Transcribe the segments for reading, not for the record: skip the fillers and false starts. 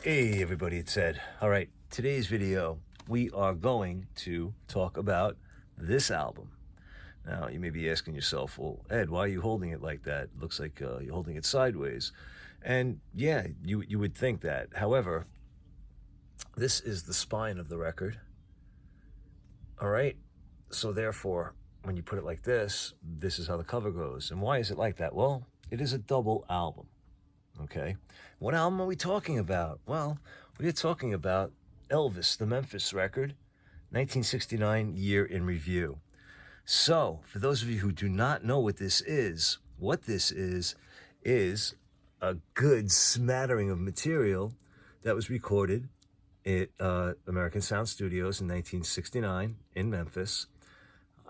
Hey everybody, it's Ed. All right, today's video, we are going to talk about this album. Now, you may be asking yourself, well, Ed, why are you holding it like that? It looks like you're holding it sideways. And yeah, you would think that. However, this is the spine of the record. All right, so therefore, when you put it like this is how the cover goes. And why is it like that? Well, it is a double album. Okay, what album are we talking about? Well, we are talking about Elvis, the Memphis record, 1969 year in review. So, for those of you who do not know what this is a good smattering of material that was recorded at American Sound Studios in 1969 in Memphis,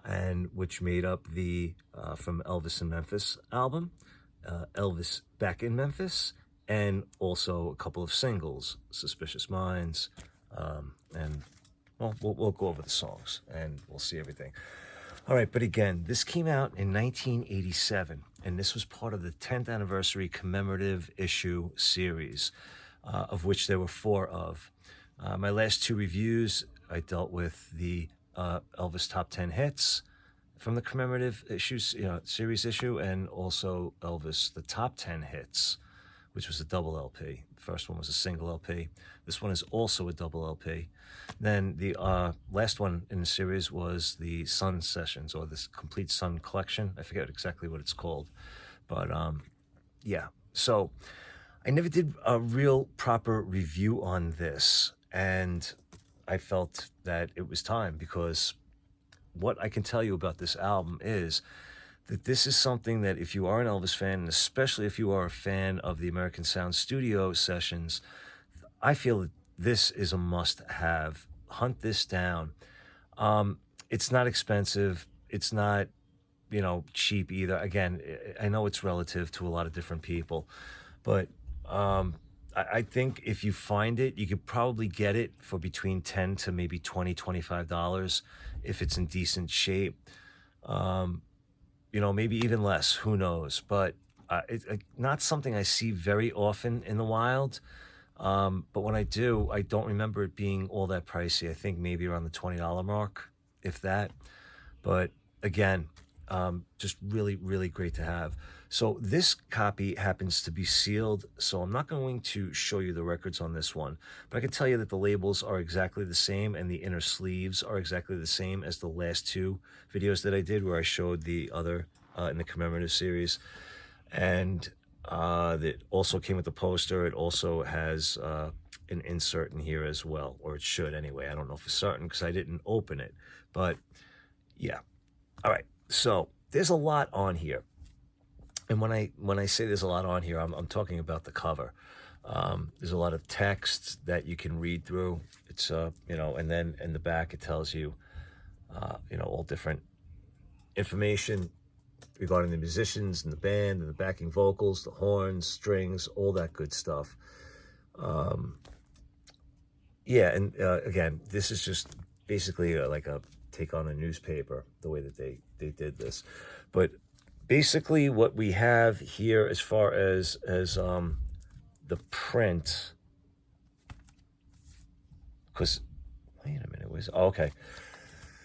and which made up the From Elvis in Memphis album, Elvis Back in Memphis, and also a couple of singles, Suspicious Minds, and well, we'll go over the songs and we'll see everything. All right, but again, this came out in 1987, and this was part of the 10th anniversary commemorative issue series, of which there were 4 of. My last 2 reviews, I dealt with the Elvis Top 10 Hits from the commemorative issues, series issue, and also Elvis, the Top 10 Hits, which was a double LP. The first one was a single LP. This one is also a double LP. Then the last one in the series was the Sun Sessions, or this Complete Sun Collection. I forget exactly what it's called. But yeah, so I never did a real proper review on this. And I felt that it was time, because what I can tell you about this album is that this is something that if you are an Elvis fan, and especially if you are a fan of the American Sound Studio sessions, I feel that this is a must-have. Hunt this down. It's not expensive. It's not, cheap either. Again, I know it's relative to a lot of different people, but I think if you find it, you could probably get it for between $10 to maybe $25 if it's in decent shape. Maybe even less, who knows? But it's not something I see very often in the wild. But when I do, I don't remember it being all that pricey. I think maybe around the $20 mark, if that. But again, just really, really great to have. So this copy happens to be sealed, so I'm not going to show you the records on this one, but I can tell you that the labels are exactly the same and the inner sleeves are exactly the same as the last 2 videos that I did, where I showed the other in the commemorative series. And it also came with the poster. It also has an insert in here as well, or it should anyway. I don't know for certain because I didn't open it, but yeah. All right, so there's a lot on here. And when I say there's a lot on here, I'm talking about the cover. There's a lot of text that you can read through. It's and then in the back it tells you, all different information regarding the musicians and the band and the backing vocals, the horns, strings, all that good stuff. Yeah, and again, this is just basically like a take on a newspaper, the way that they did this. But basically what we have here as far as the print, because wait a minute, okay.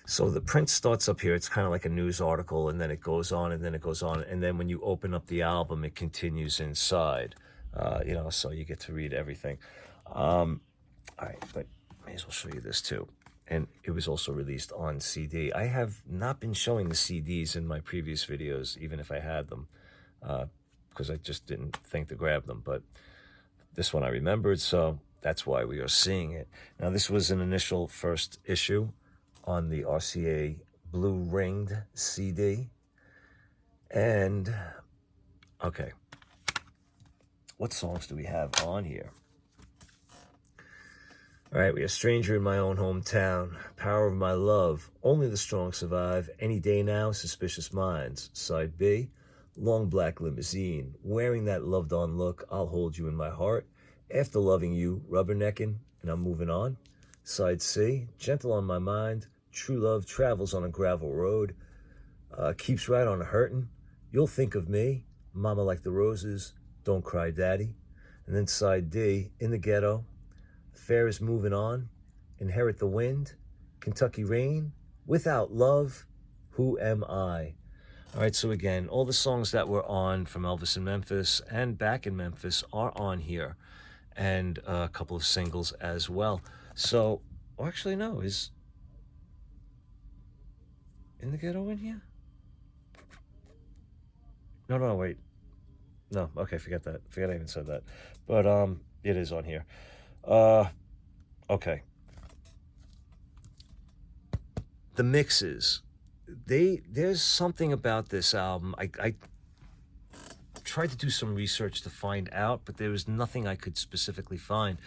So the print starts up here. It's kind of like a news article, and then it goes on, and then it goes on, and then when you open up the album, it continues inside. So you get to read everything. All right, but I may as well show you this too. And it was also released on CD. I have not been showing the CDs in my previous videos, even if I had them, because I just didn't think to grab them. But this one I remembered, so that's why we are seeing it. Now, this was an initial first issue on the RCA blue ringed CD. And, okay, what songs do we have on here? All right, we have Stranger in My Own Hometown, Power of My Love, Only the Strong Survive, Any Day Now, Suspicious Minds. Side B, Long Black Limousine, Wearing That Loved On Look, I'll Hold You in My Heart, After Loving You, Rubberneckin', and I'm Moving On. Side C, Gentle on My Mind, True Love Travels on a Gravel Road, Keeps Right on a Hurtin', You'll Think of Me, Mama Like the Roses, Don't Cry Daddy. And then side D, In the Ghetto, Fair is Moving On, Inherit the Wind, Kentucky Rain, Without Love, Who Am I? All right, so again, all the songs that were on from Elvis in Memphis and Back in Memphis are on here, and a couple of singles as well. So, oh, actually, no, is In the Ghetto in here? No, wait. No, okay, forget that. Forget I even said that. But it is on here. Okay. The mixes. There's something about this album. I tried to do some research to find out, but there was nothing I could specifically find.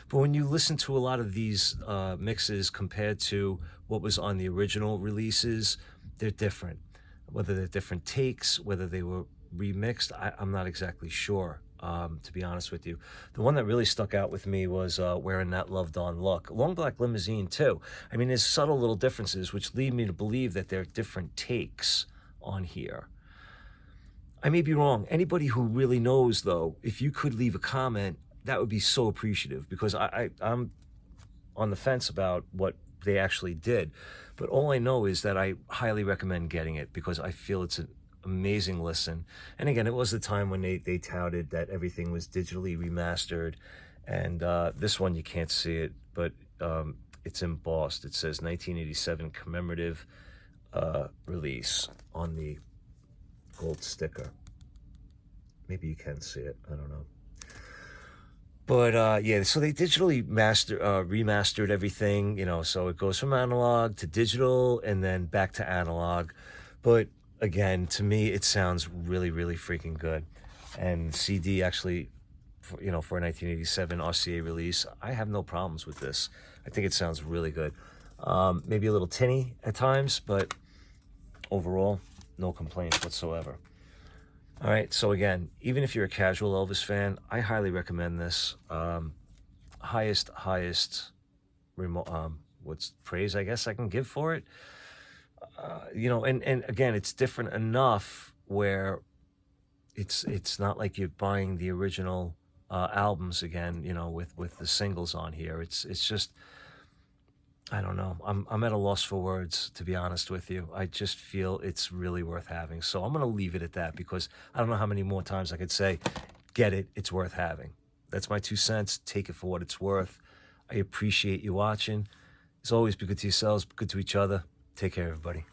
But when you listen to a lot of these mixes compared to what was on the original releases, they're different. Whether they're different takes, whether they were remixed, I'm not exactly sure, to be honest with you. The one that really stuck out with me was Wearing That Loved On Look. Long Black Limousine, too. I mean, there's subtle little differences, which lead me to believe that there are different takes on here. I may be wrong. Anybody who really knows, though, if you could leave a comment, that would be so appreciative, because I'm on the fence about what they actually did. But all I know is that I highly recommend getting it, because I feel it's an amazing listen. And again, it was the time when they touted that everything was digitally remastered. And this one, you can't see it, but it's embossed. It says 1987 commemorative release on the gold sticker. Maybe you can see it. I don't know. But yeah, so they digitally remastered everything, you know, so it goes from analog to digital and then back to analog. But again, to me, it sounds really, really freaking good. And CD actually, for a 1987 RCA release, I have no problems with this. I think it sounds really good. Maybe a little tinny at times, but overall, no complaints whatsoever. All right, so again, even if you're a casual Elvis fan, I highly recommend this. Highest what's praise I guess I can give for it. And again, it's different enough where it's not like you're buying the original albums again, with the singles on here. It's just, I don't know. I'm at a loss for words, to be honest with you. I just feel it's really worth having. So I'm going to leave it at that, because I don't know how many more times I could say, get it, it's worth having. That's my 2 cents. Take it for what it's worth. I appreciate you watching. As always, be good to yourselves, be good to each other. Take care, everybody.